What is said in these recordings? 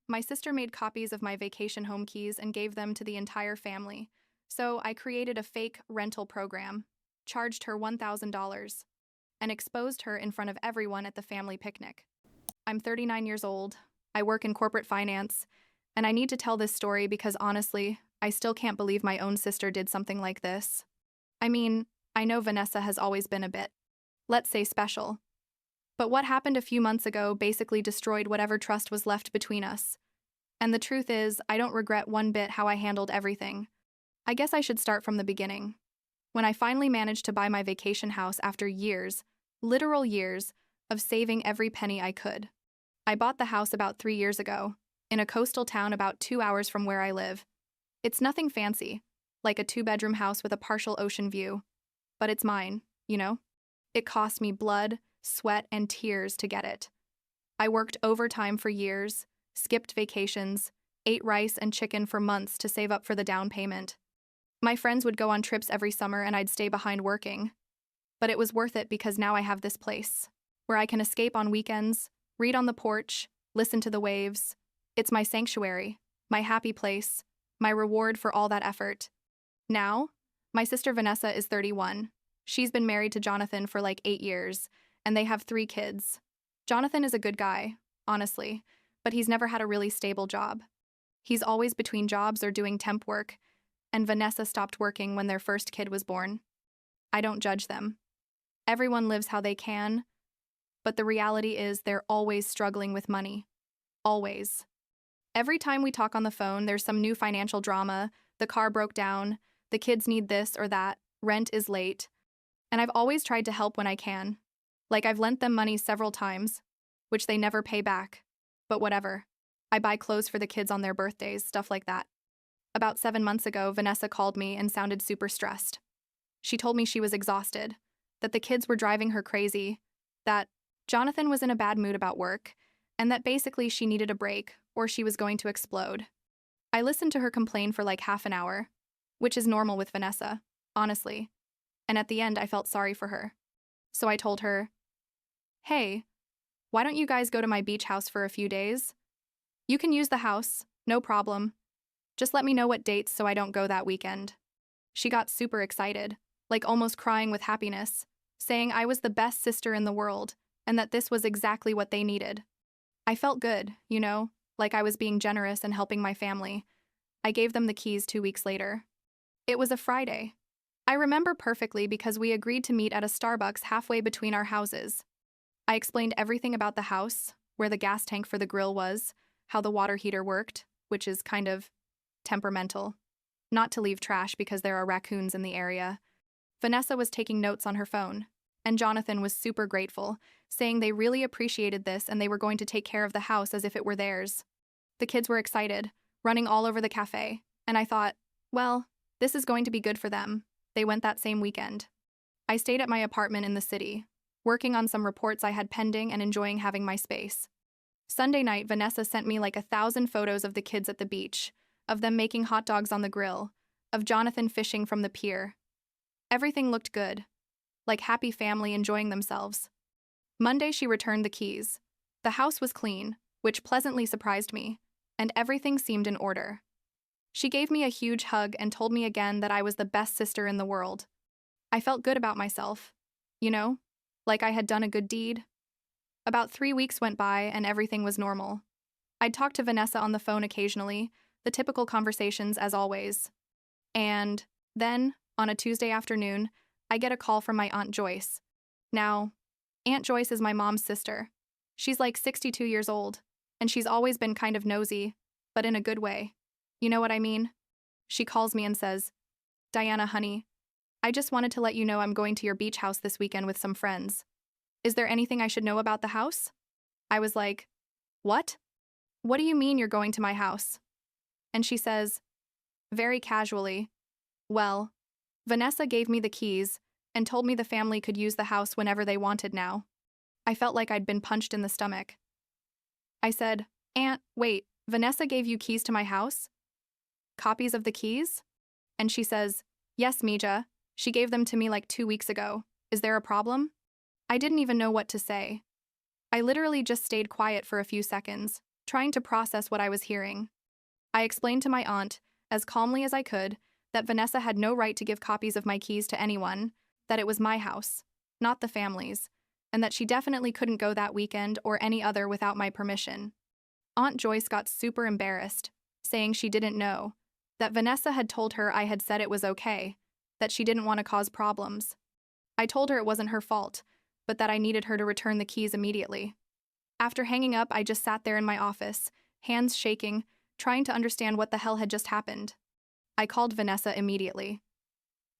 My sister made copies of my vacation home keys and gave them to the entire family. So I created a fake rental program, charged her $1,000, and exposed her in front of everyone at the family picnic. I'm 39 years old, I work in corporate finance, and I need to tell this story because honestly, I still can't believe my own sister did something like this. I mean, I know Vanessa has always been a bit, let's say, special. But what happened a few months ago basically destroyed whatever trust was left between us. And the truth is, I don't regret one bit how I handled everything. I guess I should start from the beginning. When I finally managed to buy my vacation house after years, literal years, of saving every penny I could. I bought the house about 3 years ago, in a coastal town about 2 hours from where I live. It's nothing fancy, like a 2-bedroom house with a partial ocean view. But it's mine, you know? It cost me blood, sweat, and tears to get it. I worked overtime for years, skipped vacations, ate rice and chicken for months to save up for the down payment. My friends would go on trips every summer and I'd stay behind working. But it was worth it because now I have this place, where I can escape on weekends, read on the porch, listen to the waves. It's my sanctuary, my happy place, my reward for all that effort. Now, my sister Vanessa is 31. She's been married to Jonathan for like 8 years, and they have 3 kids. Jonathan is a good guy, honestly, but he's never had a really stable job. He's always between jobs or doing temp work, and Vanessa stopped working when their first kid was born. I don't judge them. Everyone lives how they can, but the reality is they're always struggling with money. Always. Every time we talk on the phone, there's some new financial drama, the car broke down, the kids need this or that, rent is late. And I've always tried to help when I can. Like I've lent them money several times, which they never pay back. But whatever. I buy clothes for the kids on their birthdays, stuff like that. About 7 months ago, Vanessa called me and sounded super stressed. She told me she was exhausted, that the kids were driving her crazy, that Jonathan was in a bad mood about work, and that basically she needed a break or she was going to explode. I listened to her complain for like half an hour, which is normal with Vanessa, honestly. And at the end, I felt sorry for her. So I told her, "Hey, why don't you guys go to my beach house for a few days? You can use the house, no problem. Just let me know what dates so I don't go that weekend." She got super excited, like almost crying with happiness, saying I was the best sister in the world and that this was exactly what they needed. I felt good, you know, like I was being generous and helping my family. I gave them the keys 2 weeks later. It was a Friday. I remember perfectly because we agreed to meet at a Starbucks halfway between our houses. I explained everything about the house, where the gas tank for the grill was, how the water heater worked, which is kind of temperamental. Not to leave trash because there are raccoons in the area. Vanessa was taking notes on her phone, and Jonathan was super grateful, saying they really appreciated this and they were going to take care of the house as if it were theirs. The kids were excited, running all over the cafe, and I thought, well, this is going to be good for them. They went that same weekend. I stayed at my apartment in the city, working on some reports I had pending and enjoying having my space. Sunday night, Vanessa sent me like 1,000 photos of the kids at the beach, of them making hot dogs on the grill, of Jonathan fishing from the pier. Everything looked good, like happy family enjoying themselves. Monday, she returned the keys. The house was clean, which pleasantly surprised me, and everything seemed in order. She gave me a huge hug and told me again that I was the best sister in the world. I felt good about myself, you know, like I had done a good deed. About 3 weeks went by and everything was normal. I'd talk to Vanessa on the phone occasionally, the typical conversations as always. And then, on a Tuesday afternoon, I get a call from my Aunt Joyce. Now, Aunt Joyce is my mom's sister. She's like 62 years old, and she's always been kind of nosy, but in a good way. You know what I mean? She calls me and says, "Diana, honey, I just wanted to let you know I'm going to your beach house this weekend with some friends. Is there anything I should know about the house?" I was like, "What? What do you mean you're going to my house?" And she says, very casually, "Well, Vanessa gave me the keys and told me the family could use the house whenever they wanted now." I felt like I'd been punched in the stomach. I said, "Aunt, wait, Vanessa gave you keys to my house? Copies of the keys?" And she says, "Yes, Mija, she gave them to me like 2 weeks ago. Is there a problem?" I didn't even know what to say. I literally just stayed quiet for a few seconds, trying to process what I was hearing. I explained to my aunt, as calmly as I could, that Vanessa had no right to give copies of my keys to anyone, that it was my house, not the family's, and that she definitely couldn't go that weekend or any other without my permission. Aunt Joyce got super embarrassed, saying she didn't know, that Vanessa had told her I had said it was okay, that she didn't want to cause problems. I told her it wasn't her fault, but that I needed her to return the keys immediately. After hanging up, I just sat there in my office, hands shaking, trying to understand what the hell had just happened. I called Vanessa immediately.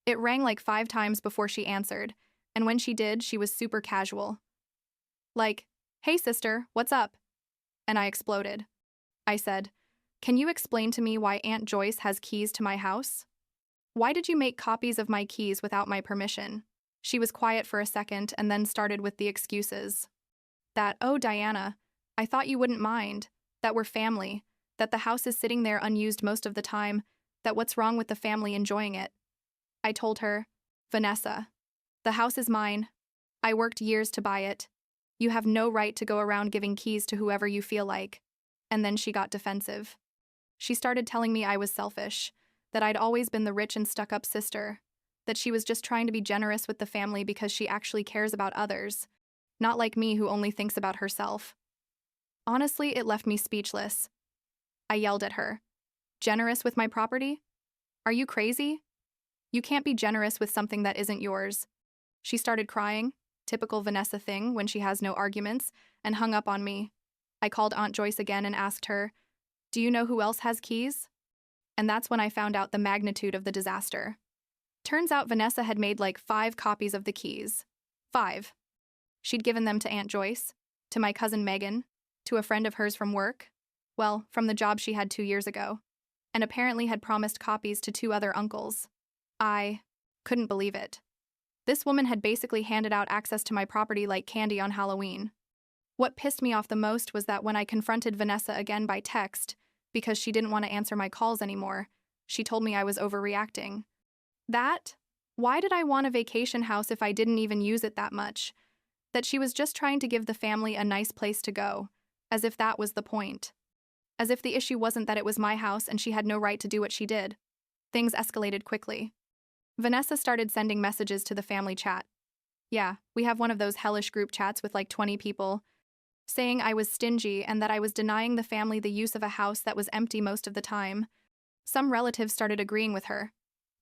It rang like 5 times before she answered, and when she did, she was super casual. Like, "Hey sister, what's up?" And I exploded. I said, "Can you explain to me why Aunt Joyce has keys to my house? Why did you make copies of my keys without my permission?" She was quiet for a second and then started with the excuses. That, "Oh, Diana, I thought you wouldn't mind, that we're family, that the house is sitting there unused most of the time, that what's wrong with the family enjoying it?" I told her, "Vanessa, the house is mine. I worked years to buy it. You have no right to go around giving keys to whoever you feel like." And then she got defensive. She started telling me I was selfish, that I'd always been the rich and stuck-up sister, that she was just trying to be generous with the family because she actually cares about others, not like me who only thinks about herself. Honestly, it left me speechless. I yelled at her, "Generous with my property? Are you crazy? You can't be generous with something that isn't yours." She started crying, typical Vanessa thing when she has no arguments, and hung up on me. I called Aunt Joyce again and asked her, "Do you know who else has keys?" And that's when I found out the magnitude of the disaster. Turns out Vanessa had made like 5 copies of the keys. 5. She'd given them to Aunt Joyce, to my cousin Megan, to a friend of hers from work, well, from the job she had 2 years ago, and apparently had promised copies to 2 other uncles. I couldn't believe it. This woman had basically handed out access to my property like candy on Halloween. What pissed me off the most was that when I confronted Vanessa again by text, because she didn't want to answer my calls anymore, she told me I was overreacting. That? Why did I want a vacation house if I didn't even use it that much? That she was just trying to give the family a nice place to go, as if that was the point. As if the issue wasn't that it was my house and she had no right to do what she did. Things escalated quickly. Vanessa started sending messages to the family chat. Yeah, we have one of those hellish group chats with like 20 people, saying I was stingy and that I was denying the family the use of a house that was empty most of the time. Some relatives started agreeing with her.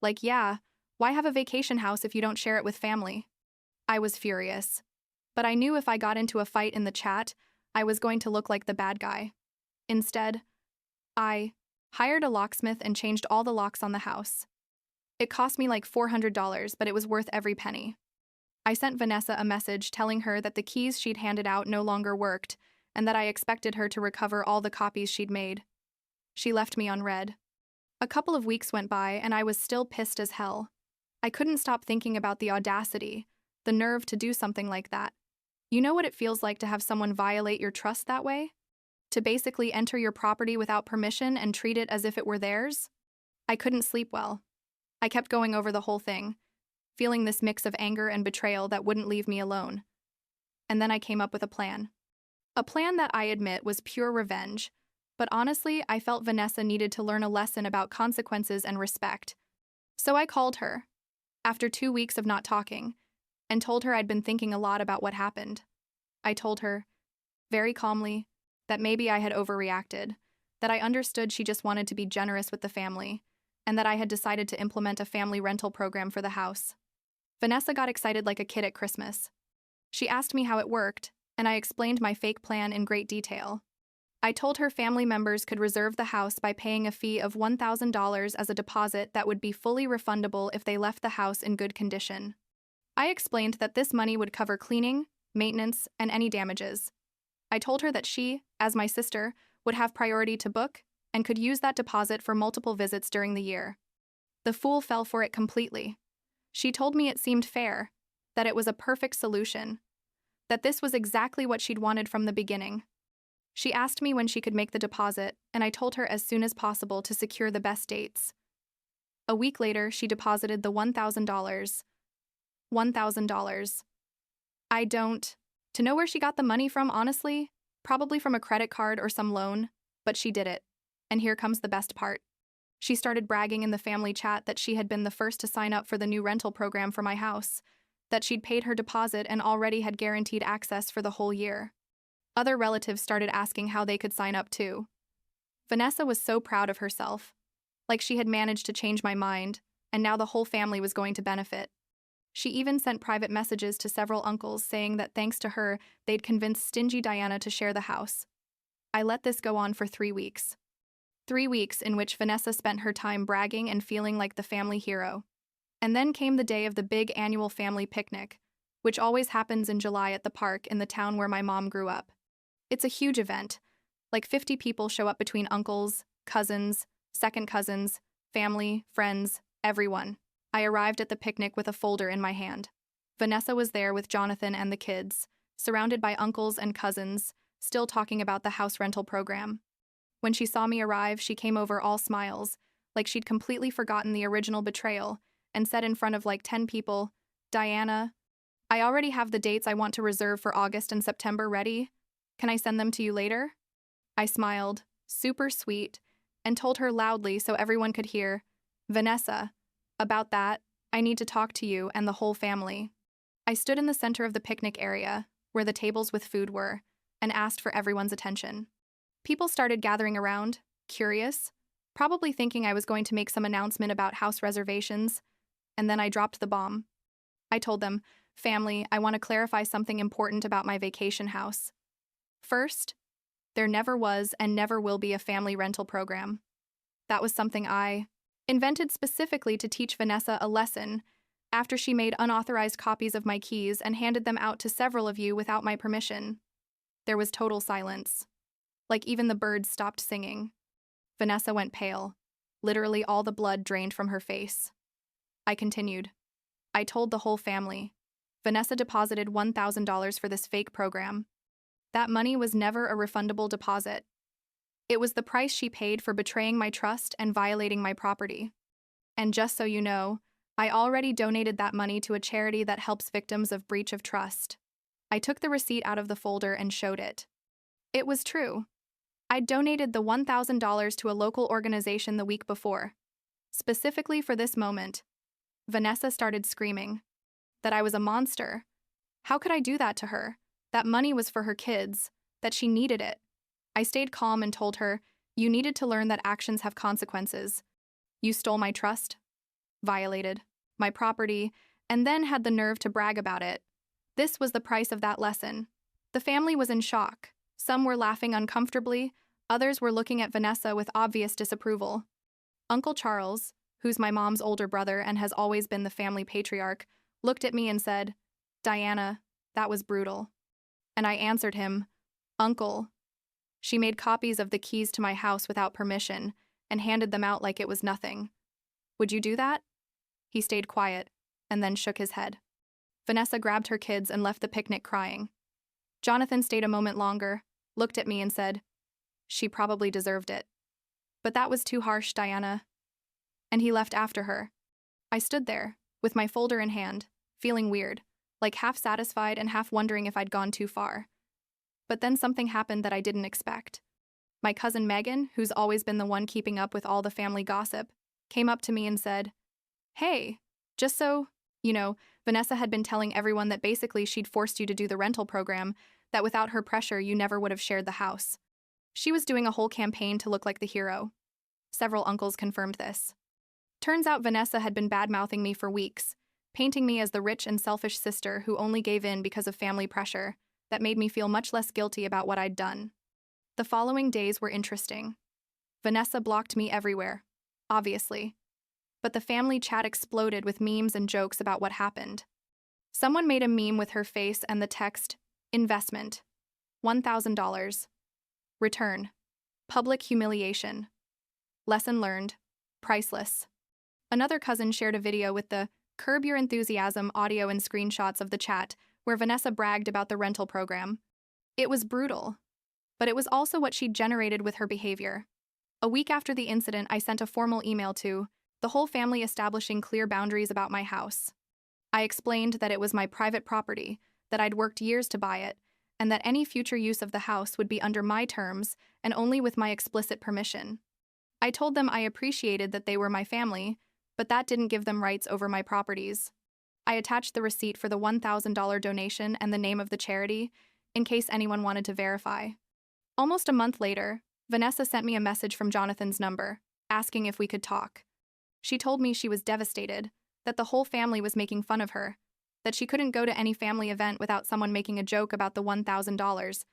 Like, yeah, why have a vacation house if you don't share it with family? I was furious. But I knew if I got into a fight in the chat, I was going to look like the bad guy. Instead, I hired a locksmith and changed all the locks on the house. It cost me like $400, but it was worth every penny. I sent Vanessa a message telling her that the keys she'd handed out no longer worked and that I expected her to recover all the copies she'd made. She left me on read. A couple of weeks went by and I was still pissed as hell. I couldn't stop thinking about the audacity, the nerve to do something like that. You know what it feels like to have someone violate your trust that way? To basically enter your property without permission and treat it as if it were theirs? I couldn't sleep well. I kept going over the whole thing, feeling this mix of anger and betrayal that wouldn't leave me alone. And then I came up with a plan. A plan that I admit was pure revenge, but honestly, I felt Vanessa needed to learn a lesson about consequences and respect. So I called her, after 2 weeks of not talking, and told her I'd been thinking a lot about what happened. I told her, very calmly, that maybe I had overreacted, that I understood she just wanted to be generous with the family, and that I had decided to implement a family rental program for the house. Vanessa got excited like a kid at Christmas. She asked me how it worked, and I explained my fake plan in great detail. I told her family members could reserve the house by paying a fee of $1,000 as a deposit that would be fully refundable if they left the house in good condition. I explained that this money would cover cleaning, maintenance, and any damages. I told her that she, as my sister, would have priority to book and could use that deposit for multiple visits during the year. The fool fell for it completely. She told me it seemed fair, that it was a perfect solution, that this was exactly what she'd wanted from the beginning. She asked me when she could make the deposit, and I told her as soon as possible to secure the best dates. A week later, she deposited the $1,000. $1,000. To know where she got the money from, honestly, Probably from a credit card or some loan, but she did it. And here comes the best part. She started bragging in the family chat that she had been the first to sign up for the new rental program for my house, that she'd paid her deposit and already had guaranteed access for the whole year. Other relatives started asking how they could sign up too. Vanessa was so proud of herself, like she had managed to change my mind, and now the whole family was going to benefit. She even sent private messages to several uncles saying that thanks to her, they'd convinced stingy Diana to share the house. I let this go on for 3 weeks. 3 weeks in which Vanessa spent her time bragging and feeling like the family hero. And then came the day of the big annual family picnic, which always happens in July at the park in the town where my mom grew up. It's a huge event. Like 50 people show up between uncles, cousins, second cousins, family, friends, everyone. I arrived at the picnic with a folder in my hand. Vanessa was there with Jonathan and the kids, surrounded by uncles and cousins, still talking about the house rental program. When she saw me arrive, she came over all smiles, like she'd completely forgotten the original betrayal, and said in front of like 10 people, "Diana, I already have the dates I want to reserve for August and September ready. Can I send them to you later?" I smiled, super sweet, and told her loudly so everyone could hear, "Vanessa, about that, I need to talk to you and the whole family." I stood in the center of the picnic area, where the tables with food were, and asked for everyone's attention. People started gathering around, curious, probably thinking I was going to make some announcement about house reservations, and then I dropped the bomb. I told them, "Family, I want to clarify something important about my vacation house. First, there never was and never will be a family rental program. That was something I invented specifically to teach Vanessa a lesson after she made unauthorized copies of my keys and handed them out to several of you without my permission." There was total silence. Like even the birds stopped singing. Vanessa went pale. Literally all the blood drained from her face. I continued. I told the whole family. Vanessa deposited $1,000 for this fake program. That money was never a refundable deposit. It was the price she paid for betraying my trust and violating my property. And just so you know, I already donated that money to a charity that helps victims of breach of trust. I took the receipt out of the folder and showed it. It was true. I donated the $1,000 to a local organization the week before. Specifically for this moment. Vanessa started screaming. That I was a monster. How could I do that to her? That money was for her kids. That she needed it. I stayed calm and told her, "You needed to learn that actions have consequences. You stole my trust, violated my property, and then had the nerve to brag about it. This was the price of that lesson." The family was in shock. Some were laughing uncomfortably, others were looking at Vanessa with obvious disapproval. Uncle Charles, who's my mom's older brother and has always been the family patriarch, looked at me and said, "Diana, that was brutal." And I answered him, "Uncle, she made copies of the keys to my house without permission and handed them out like it was nothing. Would you do that?" He stayed quiet and then shook his head. Vanessa grabbed her kids and left the picnic crying. Jonathan stayed a moment longer, looked at me and said, "She probably deserved it. But that was too harsh, Diana." And he left after her. I stood there, with my folder in hand, feeling weird, like half satisfied and half wondering if I'd gone too far. But then something happened that I didn't expect. My cousin Megan, who's always been the one keeping up with all the family gossip, came up to me and said, "Hey, just so, Vanessa had been telling everyone that basically she'd forced you to do the rental program, that without her pressure you never would have shared the house. She was doing a whole campaign to look like the hero." Several uncles confirmed this. Turns out Vanessa had been bad-mouthing me for weeks, painting me as the rich and selfish sister who only gave in because of family pressure, that made me feel much less guilty about what I'd done. The following days were interesting. Vanessa blocked me everywhere, obviously. But the family chat exploded with memes and jokes about what happened. Someone made a meme with her face and the text, "Investment. $1,000. Return. Public humiliation. Lesson learned. Priceless." Another cousin shared a video with the "Curb Your Enthusiasm" audio and screenshots of the chat where Vanessa bragged about the rental program. It was brutal, but it was also what she'd generated with her behavior. A week after the incident, I sent a formal email to the whole family establishing clear boundaries about my house. I explained that it was my private property, that I'd worked years to buy it, and that any future use of the house would be under my terms and only with my explicit permission. I told them I appreciated that they were my family, but that didn't give them rights over my properties. I attached the receipt for the $1,000 donation and the name of the charity, in case anyone wanted to verify. Almost a month later, Vanessa sent me a message from Jonathan's number, asking if we could talk. She told me she was devastated, that the whole family was making fun of her, that she couldn't go to any family event without someone making a joke about the $1,000.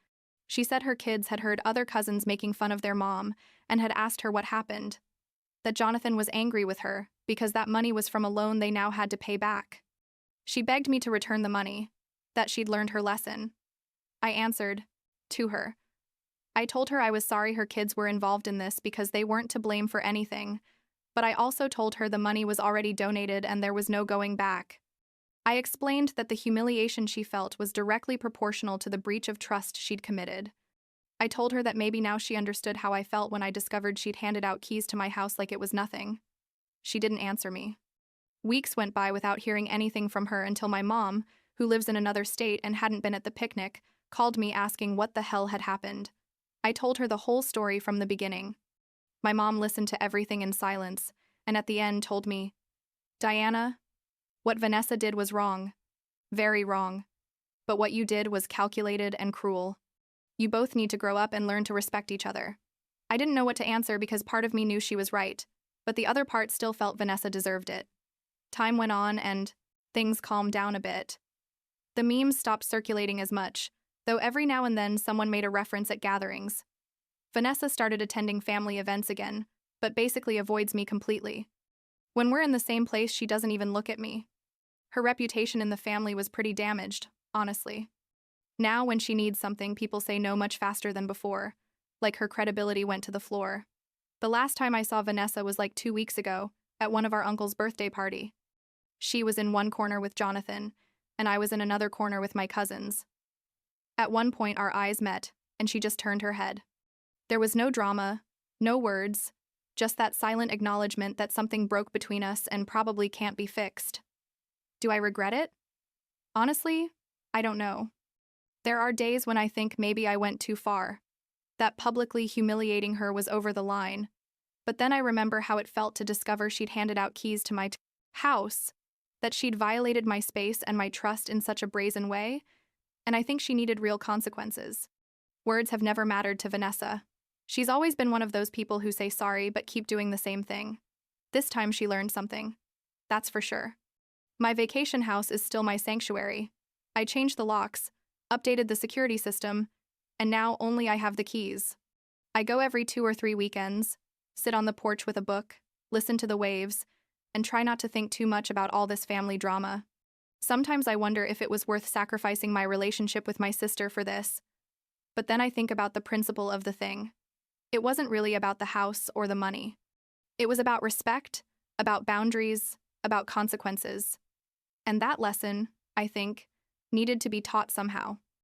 She said her kids had heard other cousins making fun of their mom and had asked her what happened. That Jonathan was angry with her because that money was from a loan they now had to pay back. She begged me to return the money, that she'd learned her lesson. I answered, to her. I told her I was sorry her kids were involved in this because they weren't to blame for anything, but I also told her the money was already donated and there was no going back. I explained that the humiliation she felt was directly proportional to the breach of trust she'd committed. I told her that maybe now she understood how I felt when I discovered she'd handed out keys to my house like it was nothing. She didn't answer me. Weeks went by without hearing anything from her until my mom, who lives in another state and hadn't been at the picnic, called me asking what the hell had happened. I told her the whole story from the beginning. My mom listened to everything in silence, and at the end told me, Diana, what Vanessa did was wrong. Very wrong. But what you did was calculated and cruel. You both need to grow up and learn to respect each other. I didn't know what to answer because part of me knew she was right, but the other part still felt Vanessa deserved it. Time went on and things calmed down a bit. The memes stopped circulating as much, though every now and then someone made a reference at gatherings. Vanessa started attending family events again, but basically avoids me completely. When we're in the same place, she doesn't even look at me. Her reputation in the family was pretty damaged, honestly. Now, when she needs something, people say no much faster than before, like her credibility went to the floor. The last time I saw Vanessa was like 2 weeks ago, at one of our uncle's birthday party. She was in one corner with Jonathan, and I was in another corner with my cousins. At one point, our eyes met, and she just turned her head. There was no drama, no words, just that silent acknowledgement that something broke between us and probably can't be fixed. Do I regret it? Honestly, I don't know. There are days when I think maybe I went too far, that publicly humiliating her was over the line, but then I remember how it felt to discover she'd handed out keys to my house, that she'd violated my space and my trust in such a brazen way, and I think she needed real consequences. Words have never mattered to Vanessa. She's always been one of those people who say sorry but keep doing the same thing. This time she learned something. That's for sure. My vacation house is still my sanctuary. I changed the locks, updated the security system, and now only I have the keys. I go every 2 or 3 weekends, sit on the porch with a book, listen to the waves, and try not to think too much about all this family drama. Sometimes I wonder if it was worth sacrificing my relationship with my sister for this. But then I think about the principle of the thing. It wasn't really about the house or the money. It was about respect, about boundaries, about consequences. And that lesson, I think, needed to be taught somehow.